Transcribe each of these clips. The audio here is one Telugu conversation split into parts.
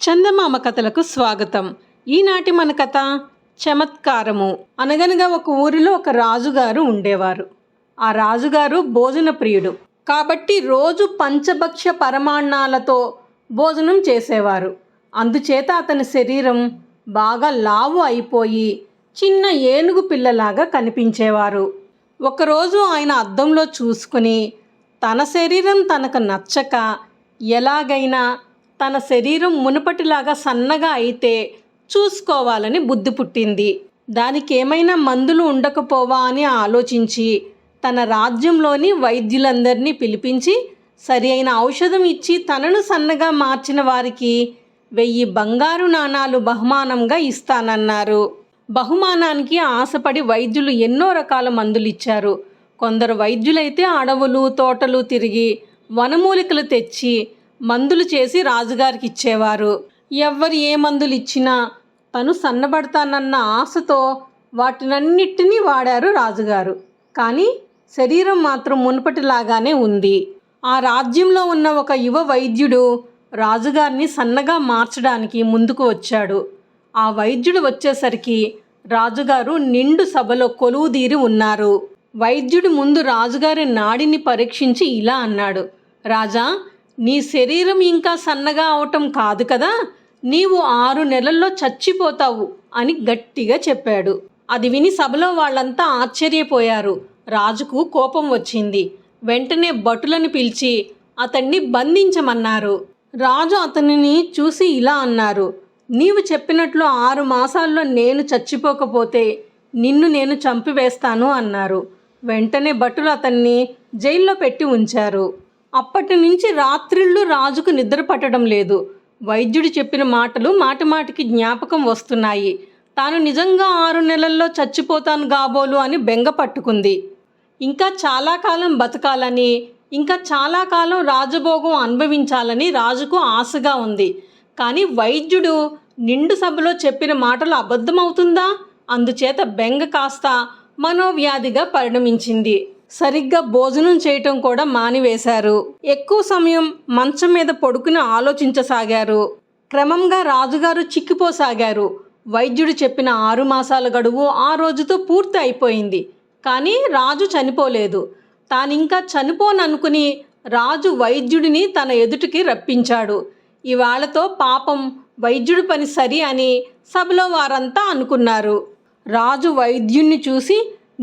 చందమామ కథలకు స్వాగతం. ఈనాటి మన కథ చమత్కారము. అనగనగా ఒక ఊరిలో ఒక రాజుగారు ఉండేవారు. ఆ రాజుగారు భోజన ప్రియుడు కాబట్టి రోజు పంచభక్ష పరమాన్నాలతో భోజనం చేసేవారు. అందుచేత అతని శరీరం బాగా లావు అయిపోయి చిన్న ఏనుగు పిల్లలాగా కనిపించేవారు. ఒకరోజు ఆయన అద్దంలో చూసుకుని తన శరీరం తనకు నచ్చక ఎలాగైనా తన శరీరం మునుపటిలాగా సన్నగా అయితే చూసుకోవాలని బుద్ధి పుట్టింది. దానికి ఏమైనా మందులు ఉండకపోవా అని ఆలోచించి తన రాజ్యంలోని వైద్యులందరినీ పిలిపించి సరి అయిన ఔషధం ఇచ్చి తనను సన్నగా మార్చిన వారికి 1000 బంగారు నాణాలు బహుమానంగా ఇస్తానన్నారు. బహుమానానికి ఆశపడి వైద్యులు ఎన్నో రకాల మందులు ఇచ్చారు. కొందరు వైద్యులైతే అడవులు తోటలు తిరిగి వనమూలికలు తెచ్చి మందులు చేసి రాజుగారికి ఇచ్చేవారు. ఎవ్వరు ఏ మందులు ఇచ్చినా తను సన్నబడతానన్న ఆశతో వాటినన్నిటినీ వాడారు రాజుగారు. కానీ శరీరం మాత్రం మునుపటిలాగానే ఉంది. ఆ రాజ్యంలో ఉన్న ఒక యువ వైద్యుడు రాజుగారిని సన్నగా మార్చడానికి ముందుకు వచ్చాడు. ఆ వైద్యుడు వచ్చేసరికి రాజుగారు నిండు సభలో కొలువుదీరి ఉన్నారు. వైద్యుడు ముందు రాజుగారి నాడిని పరీక్షించి ఇలా అన్నాడు, రాజా, నీ శరీరం ఇంకా సన్నగా అవటం కాదు కదా, నీవు 6 నెలల్లో చచ్చిపోతావు అని గట్టిగా చెప్పాడు. అది విని సభలో వాళ్ళంతా ఆశ్చర్యపోయారు. రాజుకు కోపం వచ్చింది. వెంటనే భటులను పిలిచి అతన్ని బంధించమన్నారు. రాజు అతనిని చూసి ఇలా అన్నారు, నీవు చెప్పినట్లు 6 మాసాల్లో నేను చచ్చిపోకపోతే నిన్ను నేను చంపివేస్తాను అన్నారు. వెంటనే భటులు అతన్ని జైల్లో పెట్టి ఉంచారు. అప్పటి నుంచి రాత్రిళ్ళు రాజుకు నిద్ర పట్టడం లేదు. వైద్యుడు చెప్పిన మాటలు మాటిమాటికి జ్ఞాపకం వస్తున్నాయి. తాను నిజంగా 6 నెలల్లో చచ్చిపోతాను కాబోలు అని బెంగ పట్టుకుంది. ఇంకా చాలా కాలం బతకాలని, ఇంకా చాలా కాలం రాజభోగం అనుభవించాలని రాజుకు ఆశగా ఉంది. కానీ వైద్యుడు నిండు సభలో చెప్పిన మాటలు అబద్ధమవుతుందా? అందుచేత బెంగ కాస్త మనోవ్యాధిగా పరిణమించింది. సరిగ్గా భోజనం చేయటం కూడా మానివేశారు. ఎక్కువ సమయం మంచం మీద పడుకుని ఆలోచించసాగారు. క్రమంగా రాజుగారు చిక్కిపోసాగారు. వైద్యుడు చెప్పిన 6 మాసాల గడువు ఆ రోజుతో పూర్తి అయిపోయింది. కానీ రాజు చనిపోలేదు. తానింకా చనిపోననుకుని రాజు వైద్యుడిని తన ఎదుటికి రప్పించాడు. ఇవాళతో పాపం వైద్యుడి పని సరి అని సభలో వారంతా అనుకున్నారు. రాజు వైద్యుణ్ణి చూసి,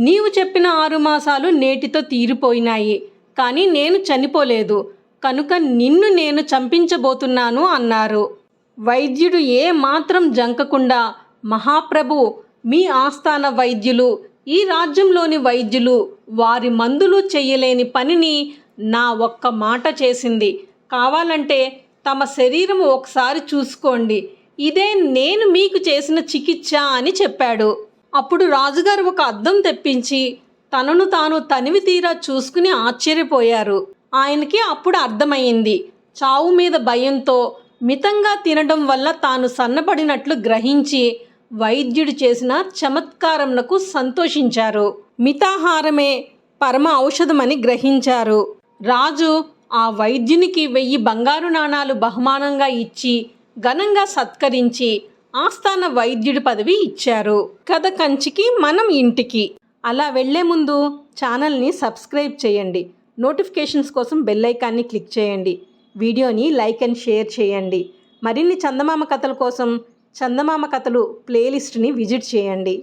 నీవు చెప్పిన 6 మాసాలు నేటితో తీరిపోయినాయి, కానీ నేను చనిపోలేదు, కనుక నిన్ను నేను చంపించబోతున్నాను అన్నారు. వైద్యుడు ఏ మాత్రం జంకకుండా, మహాప్రభు, మీ ఆస్థాన వైద్యులు, ఈ రాజ్యంలోని వైద్యులు వారి మందులు చెయ్యలేని పనిని నా ఒక్క మాట చేసింది. కావాలంటే తమ శరీరం ఒకసారి చూసుకోండి, ఇదే నేను మీకు చేసిన చికిత్స అని చెప్పాడు. అప్పుడు రాజుగారు ఒక అద్దం తెప్పించి తనను తాను తనివి తీరా చూసుకుని ఆశ్చర్యపోయారు. ఆయనకి అప్పుడు అర్థమైంది. చావు మీద భయంతో మితంగా తినడం వల్ల తాను సన్నబడినట్లు గ్రహించి వైద్యుడు చేసిన చమత్కారంకు సంతోషించారు. మితాహారమే పరమ ఔషధమని గ్రహించారు. రాజు ఆ వైద్యునికి 1000 బంగారు నాణాలు బహుమానంగా ఇచ్చి ఘనంగా సత్కరించి ఆస్థాన వైద్యుడి పదవి ఇచ్చారు. కథ కంచికి మనం ఇంటికి. అలా వెళ్లే ముందు ఛానల్ని సబ్స్క్రైబ్ చేయండి. నోటిఫికేషన్స్ కోసం బెల్ ఐకాన్ని క్లిక్ చేయండి. వీడియోని లైక్ అండ్ షేర్ చేయండి. మరిన్ని చందమామ కథల కోసం చందమామ కథలు ప్లేలిస్ట్ని విజిట్ చేయండి.